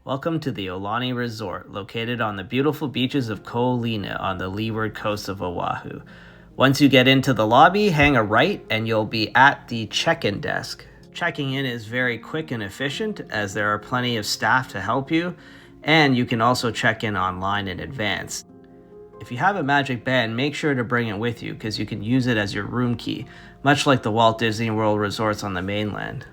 Welcome to the Aulani Resort, located on the beautiful beaches of Aulani on the leeward coast of Oahu. Once you get into the lobby, hang a right and you'll be at the check-in desk. Checking in is very quick and efficient as there are plenty of staff to help you, and you can also check in online in advance. If you have a magic band, make sure to bring it with you because you can use it as your room key, much like the Walt Disney World resorts on the mainland.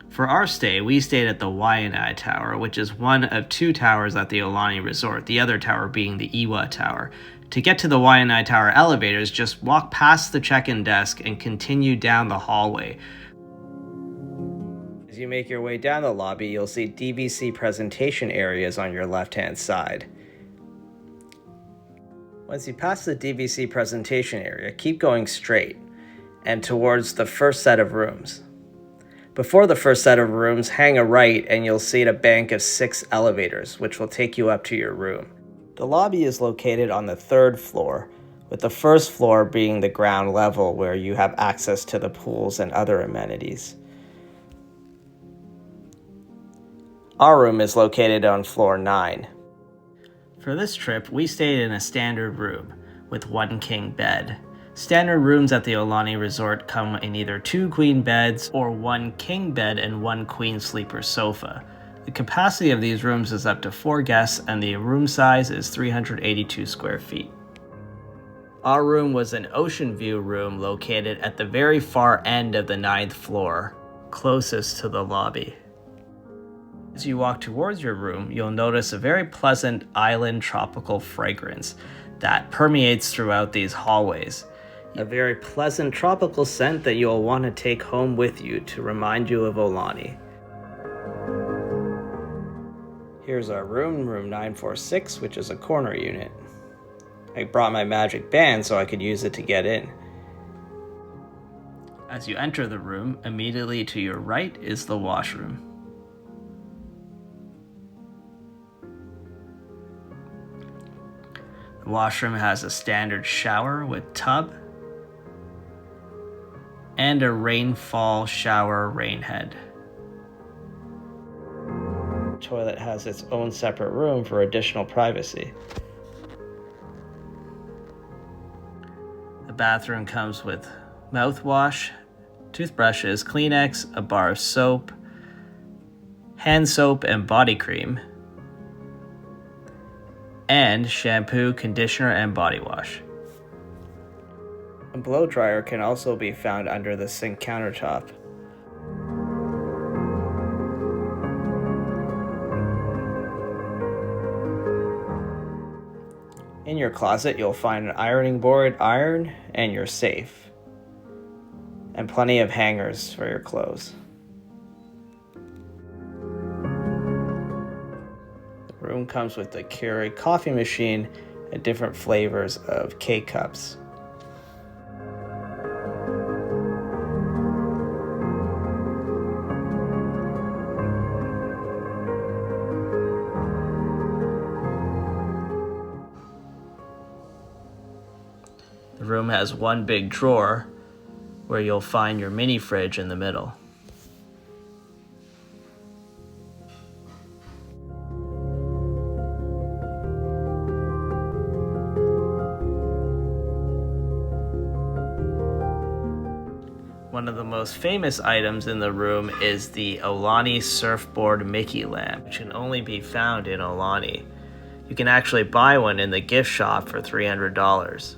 For our stay, we stayed at the Waianae Tower, which is one of two towers at the Aulani Resort, the other tower being the Iwa Tower. To get to the Waianae Tower elevators, just walk past the check-in desk and continue down the hallway. As you make your way down the lobby, you'll see DVC presentation areas on your left-hand side. Once you pass the DVC presentation area, keep going straight and towards the first set of rooms. Before the first set of rooms, hang a right and you'll see a bank of 6 elevators, which will take you up to your room. The lobby is located on the 3rd floor, with the first floor being the ground level where you have access to the pools and other amenities. Our room is located on floor 9. For this trip, we stayed in a standard room with 1 king bed. Standard rooms at the Aulani Resort come in either 2 queen beds or 1 king bed and 1 queen sleeper sofa. The capacity of these rooms is up to 4 guests and the room size is 382 square feet. Our room was an ocean view room located at the very far end of the 9th floor, closest to the lobby. As you walk towards your room, you'll notice a very pleasant island tropical fragrance that permeates throughout these hallways. A very pleasant tropical scent that you'll want to take home with you to remind you of Aulani. Here's our room 946, which is a corner unit. I brought my magic band so I could use it to get in. As you enter the room, immediately to your right is the washroom. The washroom has a standard shower with tub and a rainfall shower rain head. The toilet has its own separate room for additional privacy. The bathroom comes with mouthwash, toothbrushes, Kleenex, a bar of soap, hand soap and body cream, and shampoo, conditioner, and body wash. A blow dryer can also be found under the sink countertop. In your closet, you'll find an ironing board, iron, and your safe, and plenty of hangers for your clothes. The room comes with a Keurig coffee machine and different flavors of K-cups. The room has 1 big drawer where you'll find your mini fridge in the middle. One of the most famous items in the room is the Aulani surfboard Mickey lamp, which can only be found in Aulani. You can actually buy one in the gift shop for $300.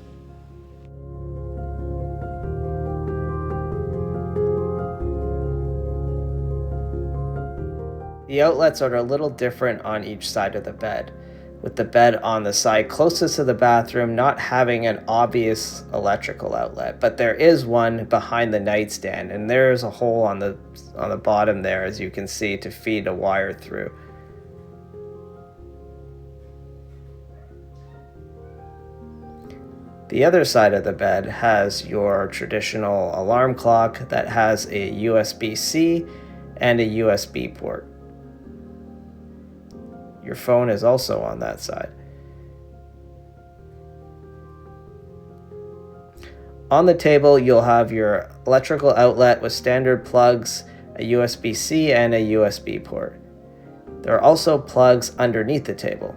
The outlets are a little different on each side of the bed, with the bed on the side closest to the bathroom not having an obvious electrical outlet, but there is one behind the nightstand, and there is a hole on the bottom there, as you can see, to feed a wire through. The other side of the bed has your traditional alarm clock that has a USB-C and a USB port. Your phone is also on that side. On the table, you'll have your electrical outlet with standard plugs, a USB-C and a USB port. There are also plugs underneath the table.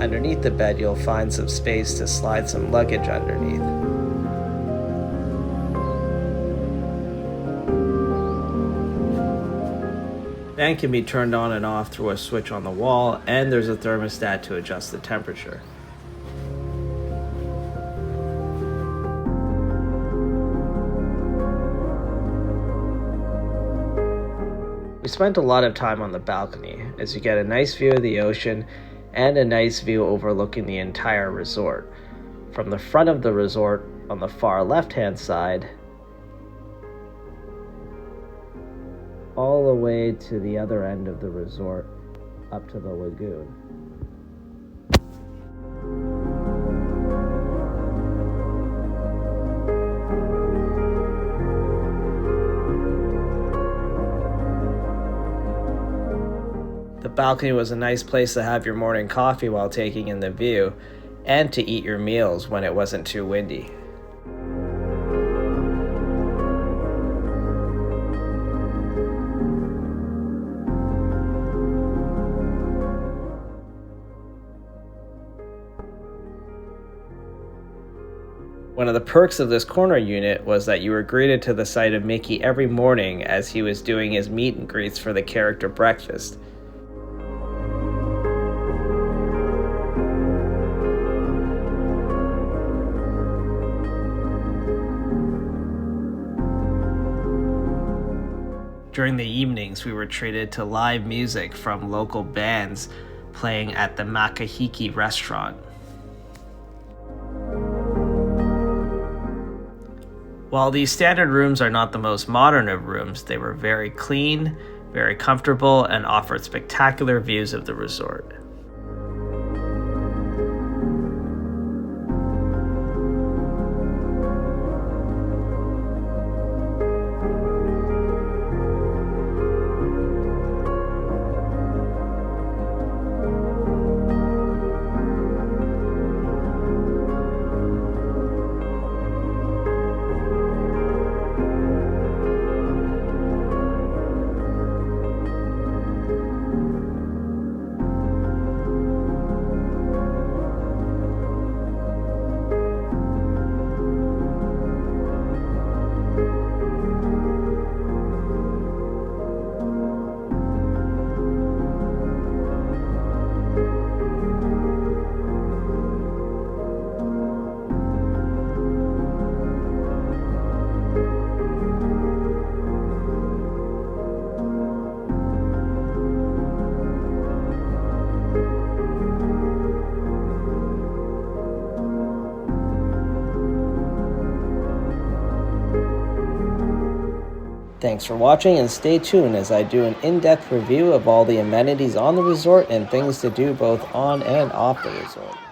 Underneath the bed, you'll find some space to slide some luggage underneath. Fan can be turned on and off through a switch on the wall, and there's a thermostat to adjust the temperature. We spent a lot of time on the balcony, as you get a nice view of the ocean and a nice view overlooking the entire resort. From the front of the resort on the far left-hand side, all the way to the other end of the resort, up to the lagoon. The balcony was a nice place to have your morning coffee while taking in the view, and to eat your meals when it wasn't too windy. One of the perks of this corner unit was that you were greeted to the sight of Mickey every morning as he was doing his meet and greets for the character breakfast. During the evenings, we were treated to live music from local bands playing at the Makahiki restaurant. While these standard rooms are not the most modern of rooms, they were very clean, very comfortable, and offered spectacular views of the resort. Thanks for watching, and stay tuned as I do an in-depth review of all the amenities on the resort and things to do both on and off the resort.